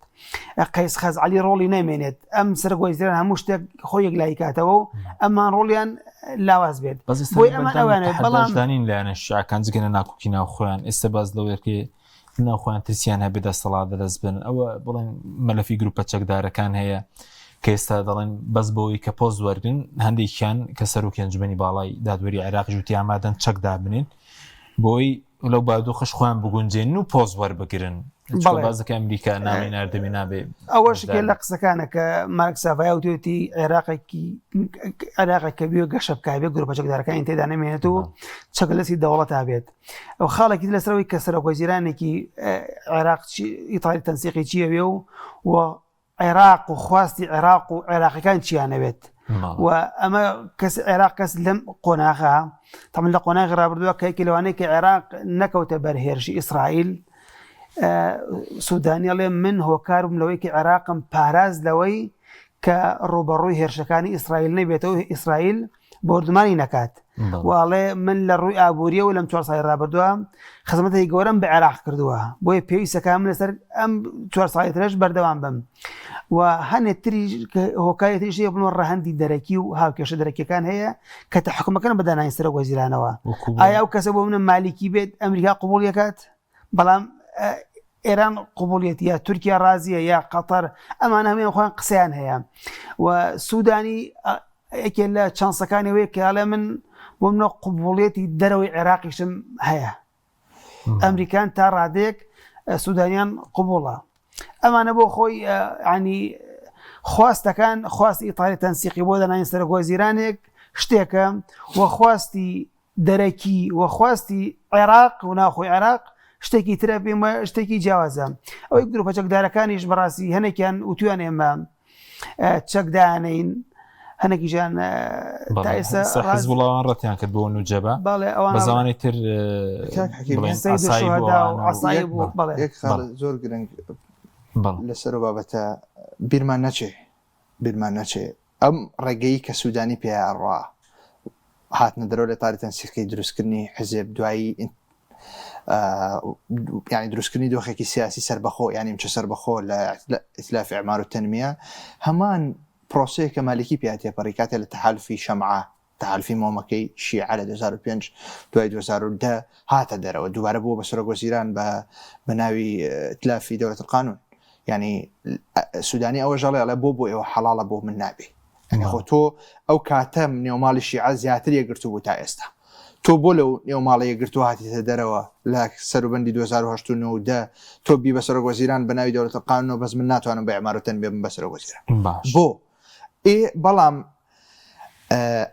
قەیس خەزعەلی ڕۆڵی نامێنێت. ئەم سەرۆکوەزیران هەموو شتێک خۆی یەکلایی کاتەوە و ئەمان ڕۆڵیان لاواز بێت. بۆی ئەمان ئەوانێت بەڵامدانین لایەنە شیعەکان جگەنە ناکۆکی ناوخۆیان ئێستا باز لەوەیەکێ ناوخۆیان ترسیان هەبێت دەسەڵات دەست بن. ئەوە بڵێن مەلەفی گروپە چەکدارەکان هەیە کە ئێستا دەڵێن بەس بەوەی کە پۆز وەرگن هەندێکیان کە سەرۆکی ئەنجومەنی باڵای دادوەری عێراقی ژووتی ئامادەن چەک دابنین بۆی لەو بادوخش خۆیان بگونجێن و پۆز وەربگرن. بازەکە ئەمریکا نامی ناردەمی نابێ. ئەوەشکێ لە قسەکانە کە مارک سافای وتێتی عێراقێکە بێ گەشە بکابێ گروپە چەکدارەکانی تێدا نامێنێت و چەک لەسی دەوڵەتا بێت. ئەو خاڵێکی لەسەرەوەی کە سەرۆکوەزیرانێکی عێراق ئیتالی تەنسیقی چیەوێ و عێراق و خواستی عێراق و عێراقیەکان چیانەوێت و ئەمە کەس عێراق کەس لەم قۆناغا تەمەن لە قۆناغی ڕابردووە کەیەکی لەوانەیە کە عێراق نەکەوتە بەرهێرشی ئیسرائیل سوودانیڵێ من هۆکار بووم لەوەی کە عێراقم پاراز لەوەی کە ڕوبەڕووی هێرشەکانی ئیسرائیل نەبێتەوە ئیسرائیل بۆردمانی نەکات. واڵێ من لە ڕووی ئابوووریە و لەم 4 ساڵی ڕابردووە خزمەتی گەورەم بە عێراق کردووە بۆیە پێویستەکە من لەسەر ئەم 4 ساڵی ترش بەردەوام بم و هەنێک تری هۆکاری تریش بنەوە ڕەهەندی دەرەکی و هاوکێشە دەرەکیەکان هەیە کە تەحکومەکەن بەدانانی سەرۆکوەزیرانەوە. ئایا ئەو کەسە بۆ منە مالیکی بێت ئەمریکا قبوڵ یەکات بەڵام ئێران قبوڵیەتی یا تورکیا ڕازیە یا قەتەر ئەمان هەموویان خۆیان قسەیان هەیە و سوودانی یەکێ لە چانسەکانیەوەی کەڵێ من بۆ منە قبوڵیەتی دەرەوەی عێراقیشم هەیە. ئەمریکان تا ڕادێک سوودانیان قبوڵە. ئەمانە بۆ خۆی ینی خواستەکان خواستی ئیتالی تەنسیقی بۆ دەنانی سەرۆکوەزیرانێک شتێکە و خواستی دەرەکی و خواستی عێراق و ناخۆی عێراق شتێکی ترە پێمە شتێکی جیاوازە. ئەوەی گروپە چەکدارەکانیش بەڕاستی هەنێکیان وتویان ئێمە چەکدانین هەنێکیژیان تا ئێستا حیزبوڵاوان ڕەتیان کرد بۆ نوجەبە بە زمانی تر زۆر گرنگ لەسەر بابەتە بیرمان نەچێ ئەم ڕێگەی کە سوودانی پێڕوا هاتنە دەرەوە لە تاری تەنسیقی دروستکردنی حزب دوایی ینی دروستکردنی دۆخێکی سیاسی سەربەخۆ ینی چه سەربەخۆ لە ئیتلافی ئەعمار و تەنمیە هەمان پرۆسەیە کە مالکی پیاتێپەڕی کاتێ لە تەحالفی شەمعە تەحالفی مۆمەکەی شیعە لە 2005 دوای 2010 هاتە دەرەوە دووبارە بووە بە سەرۆکوەزیران بە ناوی ئیتلافی دەوڵەت القانون. ینی سوودانی ئەوە ژەڵێ بۆ ئێوە حەڵاڵە بۆ من نابێ. ینی خۆ تۆ ئەو کاتەم نێوماڵی شیعە زیاتر یەکگرتو بوو تا ئێستا تۆ بۆ لەو نێوماڵە یەکگرتو هاتیتە دەرەوە لە سەروبەندی 2009 تۆ بی بە سەرۆکوەزیران بە ناوی دەوڵەت القانون و بەس من ناتوانم بە ئەعمار و تەنمیە بم بە سەرۆکوەزیران بۆ بەڵام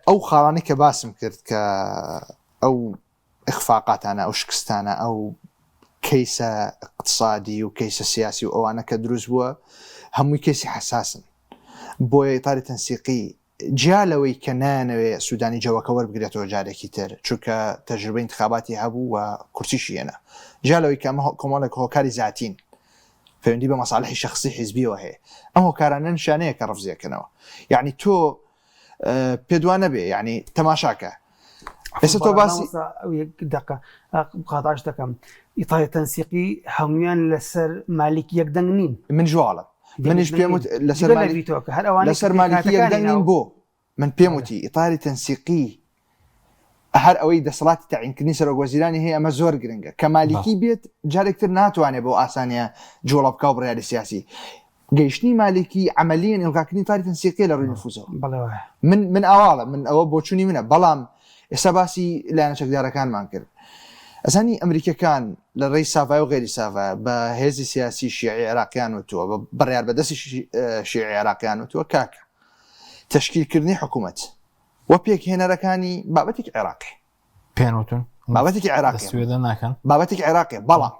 ئەو خاڵانی کە باسم کرد کە ئەو ئیخفاقاتانە ئەو شکستانە ئەو کەیسە اقتصادی و کەیسە سیاسی و ئەوانە کە دروست بووە هەمووی کەیسی حساسن بۆیە ئیتاری تەنسیقی جیالەوەی کە نانەوێ سوودانی جەوەکە وەربگرێتەوە جارێکی تر چونکە تەجربەی انتخاباتی هەبوو و کورسیشی هێنا جیالەوەی کە کۆمەڵێک هۆکاری زیاتین پەیوەندی بە مەساڵحی شخصی حیزبیەوە هەیە ئەم هۆکارانە نیشانەیە کە ڕفزیەکەنەوە یعنی تۆ پێدوان نەبێ ینی تەماشاکە ئێستا تۆ باسی قاتاش دەکەم ئیتاری تەنسیقی هەمویان لەسەر مالیکی یەکدەنگ نین من جوڵم منیش پێم لەسەر مالیکی یەکدەنگ نین بۆ من پێم وتی ئیتاری تەنسیقی هەر ئەوەی دەسەڵاتی تەعیینکردنی سەرۆکوەزیرانی هەیە ئەمە زۆر گرنگە کە مالیکی بێت جارێکتر ناتوانێت بۆ ئاسانیە جوڵە بکاو بڕیاری سیاسی گەیشتنی مالیکی عملیان ئێڵگاکردنی تاری تەنسیقی لە ڕووی نفوزەوە من ئاواڵە من ئەوە بۆچوونی منە بەڵام ئێستا باسی لایەنە چەکدارەکانمان کرد ئەزانی ئەمریکەکان لە ڕێی ساڤای و غێری ساڤە بە هێزی سیاسی شیعی عێراقیان وتووە بە بڕیار بەدەستی شیعی عێراقیان وتووە کاکە تەشکیلکردنی حکوومەت و پێکهێنەرەکانی بابەتێک عێراقی پێنوتون بابەتێکی عێراقی سوێدە ناکەن بابەتێک عێراقی بەڵام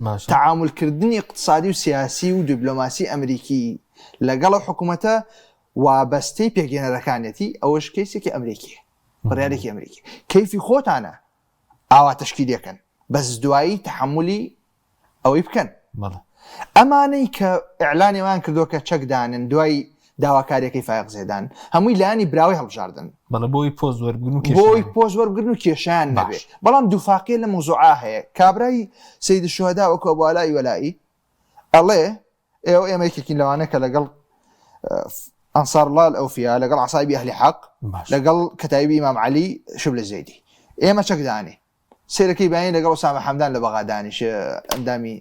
باشە تعاملکردنی اقتصادی و سیاسی و دیبلۆماسی ئەمریکی لەگەڵ حکوومەتە وابەستەی پێکهێنەرەکانێتی ئەوەش کەیسێکی ئەمریکیە بڕیارێکی ئەمریکی کەیفی خۆتانە ئاوا تشکیلەکەن بەس دوایی تحملی ئەوەی بکەن ئەمانەی کە ئیعلانیان کردو کە چەکدانن دوای داواکاریەکەی فایق زێدان هەمووی لایانی براوی هەڵبژاردن بۆی پۆز وەربگرن و کێشیان نەبێ بەڵام دووفاقیە لە موزوعا هەیە کابرای سەید الشوهدا وەکو ئەبوالای وەلایی ئەڵێ ئێوە ئێمەیەکێکین لەوانە کە لەگەڵ ئەنسار الله الأوفياء لەگەڵ عەسایبی ئەهلی حەق لەگەڵ کەتایبی ئیمام عەلی شبل زەیدی ئێمە چەکدانێ سیرەکەی بەیانی لەگەڵ ئوسامە حەمدان لە بەغا دانیش ئەندامی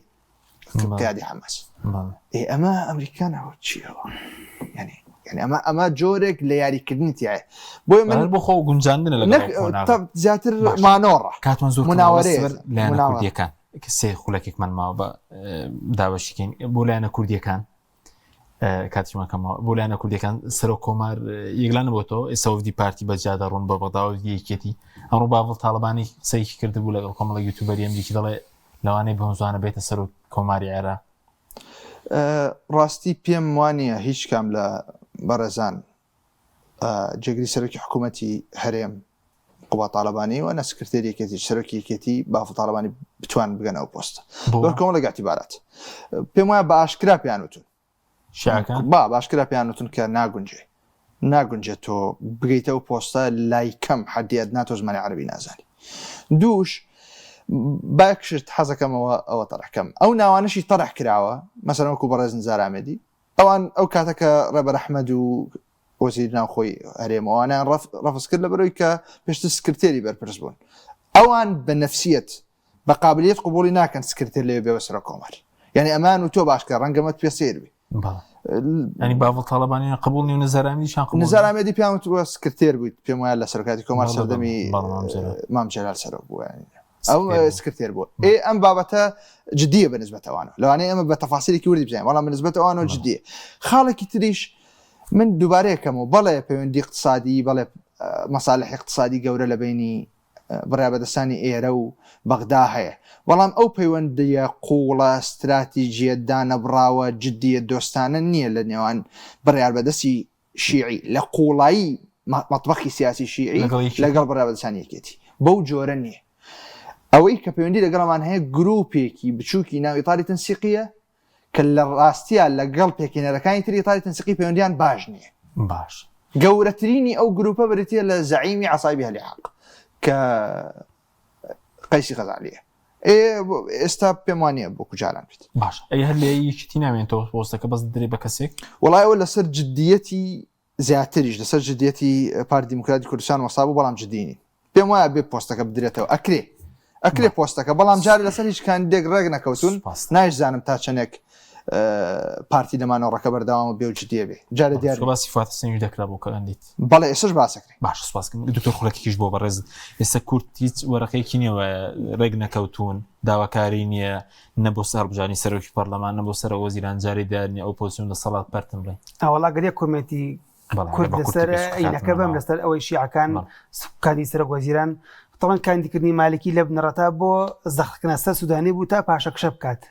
قیادی حەماس ئەمە ئەمریکانەوە چیەوە يعني ئەمە جۆرێک لە یاریکردنی تایە بۆی من بۆ خۆ گونجاندنە لەگەڵ زیاتر مانۆڕە کاتمان زۆر مناوەرەیە لایەنە کوردیەکان سێ خولەکێکمان ماوە بە داوەشیکەین بۆ لایەنە کوردیەکان کاتیماکەمەوە بۆ لایەنە کوردیەکان سەر و کۆمار یەکلان نەبووەوە ئێستا وفدی پارتی بەجادە ڕوون بە بەغداوە یەکێتی ئەمڕۆ باڤڵ تاڵبانی قسەیەکی کردبوو لەگەڵ کۆمەڵە یوتیوبەری ئەمریکی دەڵێ لەوانەیە بەهۆزوانە بێتە سەر و کۆماری عێراق ڕاستی پێم وانە هیچ کام لە بەڕێزان جێگری سەرۆکی حکوومەتی هەرێم قوبا تاالبانی و نەسکرتێریەکەتی سەرۆکی یەکێتی بافە تاالبانی بتوان بگەن ئەو پۆستە بەرکۆمە لە گاتیبارات پێم وایە بە ئاشکرا پیانوتون باشکرا پیانوتون کە ناگونجێت تۆ بگەیتە ئەو پۆستە لای کەم حەدیەت ناتۆ زمانی عەربی نازانی دووش باکشت حەزەکەمەوە ئەوە تەڕحکەم ئەو ناوانشی تەڕح کراوە مەسەلەن وەکو بەڕێز نزار ئامێدی ئەوان ئەو کاتەکە ڕێبەر ئەحمەد و وەزیر ناوخۆی هەرێمەوانیان ڕەفز کرد لە بەرەوەی کە پێشتر سکرتێری بەرپرس بوون ئەوان بە نەفسیەت بە قابلیت قبولی ناکەن سکرتێر لێ بێ بەسەر کۆمەر یعنی ئەمان و تۆ باشکە ڕەنگەمەت پێ سێر بی ینی باڤڵ تاالبانی قبولنی و نزارامیشان نزار ئامێدی پیان وە سکرتێر بوویت پێم وایە لە سەرکاتی کۆمار سەردەمی مام جەلال سەرۆک بووە ئەو سکرتێر بووە ئەم بابەتە جدیە بە نسبەتەوانە لەوانەیە ئەمە بە تەفاسیرێکی وردی بزانین وەڵام بە نسبەتەوانەوە جدیە خاڵێکی تریش من دووبارەیەکەمەوە بەڵێ پەیوەندی اقتصادی بەڵێ مەسالح اقتصادی گەورە لە بینی بڕیابەدەستانی ئێرە و بەغدا هەیە بەڵام ئەو پەیوەندیە قوڵە استراتیژیە دانەبراوە جدیە دۆستانە نییە لە نێوان بڕیاربەدەستی شیعی لە قوڵایی مەطبەخی سیاسی شیعی لەگەڵ بڕیابەدەستانی یەکێتی بەو جۆرە نییە ئەوەی کە پەیوەندی لەگەڵمان هەیە گروپێکی بچووکی ناوی ئیتاری تەنسیقیە کە لە ڕاستیە لەگەڵ پێکهێنەرەکانی تری ئیتاری تەنسیقی پەیوەندیان باش نییە باش گەورەترینی ئەو گروپە بریتە لە زەعیمی عەسایبی ئەهلی حەق کە قەیسی غەزالیە ئێستا پێم وانییە بۆ کوجاران بێت باش ئەی هەر لێ یەکێتی نامێنێتەوە پۆستەکە بەس دەرێ بە کەسێک وەڵای ئەوە لەسەر جدیەتی زیاتریش لەسەر جدیەتی پارتی دیموکراتی کوردستان وەسا بوو بەڵام جدینی پێم وایە بێ پۆستەکە بدرێتەوە ئەکرێ پۆستەکە بەڵام جارێ لەسەر هیچ کاندیدێک ڕێک نەکەوتون نایزانم تا چەندێک پارتی لەمانەوەڕەکە بەردەوام بێ و جدیە بێ جارە دیار باسی فاتەسەنی دەکرا بۆ کەندیت بەڵێ ئێسش باسەکرێ باش سوپاسکەم دکتۆر خولەکێکیش بۆ بەڕێز ئێستا کورد هیچ وەرەقەیەکی نییەوە ڕێک نەکەوتون داواکاری نییە نە بۆ سەربژانی سەرۆکی پەرلەمان نە بۆ سەر وەزیران جاری دیارنی ئەو پۆزیسیۆن لە سەڵات پەرتم بڵێ ئەوەڵا گەرێک کۆمێتی کورد لەسەر عینەکە بەم لەسەر ئەوەی شیعەکان کاندی سەرۆک وەزیران طبعا کاندیکردنی مالکی لە بنەڕەتا بۆ زەخکردنە سەر سودانی بوو تا پاشە کشە بکات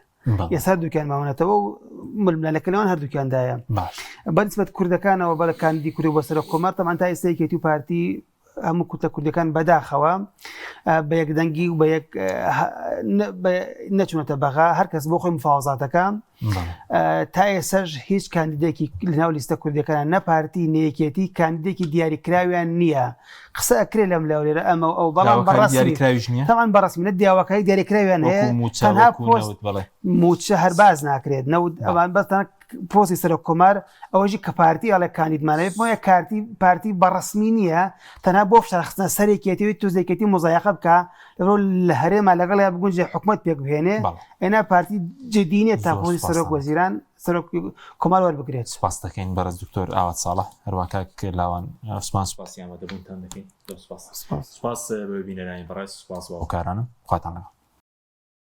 ئێستا دووکیان ماونەتەوە و ململانەکەنەوەن هەردووکیاندایە بەنسبەت کوردەکانەوە بەڵە کاندی کوردی بۆ سەرۆک کۆمار تەمان تا ئێستا یەکێتی و پارتی هەموو کوردە کوردەکان بەداخەوە بە یەکدەنگی و بە یەک نەچوونەتە بەغا هەرکەس بۆ خۆی مفاوەزاتەکە تا ئێسەش هیچ کاندیدێکی لەناو لیستە کوردەکانە نە پارتی نەیەکێتی کاندیدێکی دیاریکراویان نییە قسە ئەکرێ لەم لەولێرە ئەمە ئەو بەڵام بەڕاستی تەمان بەڕسمی نە دیاواکاری دیاریکراویان هەیە تەنها پۆست موچە هەر باز ناکرێت نەود ئەوان بەستانە پۆستی سەرۆک کۆمار ئەوەژی کە پارتی ئەڵێ کاندیدمانەوێت وایە پارتی بەڕسمی نییە تەنها بۆ شەخصنە سەرێکێتیەوەی توزێکێتی مۆزایەقە بکە لەبەرۆ لە هەرێما لەگەڵ یا بگونجێ حکومەت پێک بهێنێ ئێنا پارتی جدینێ تا پۆستی سەرۆک وەزیران سەرۆک کۆمار وەربگرێت. سوپاس دەکەین بەڕێز دکتۆر ئاوات ساڵح هەروە کاک لاوان عوسمان سوپاسیان بەدەبوونتان دەکەین. سوپاس بە بینەرانی بەڕێز سوپاس بە هۆکارانم خواتان لەگەڵ.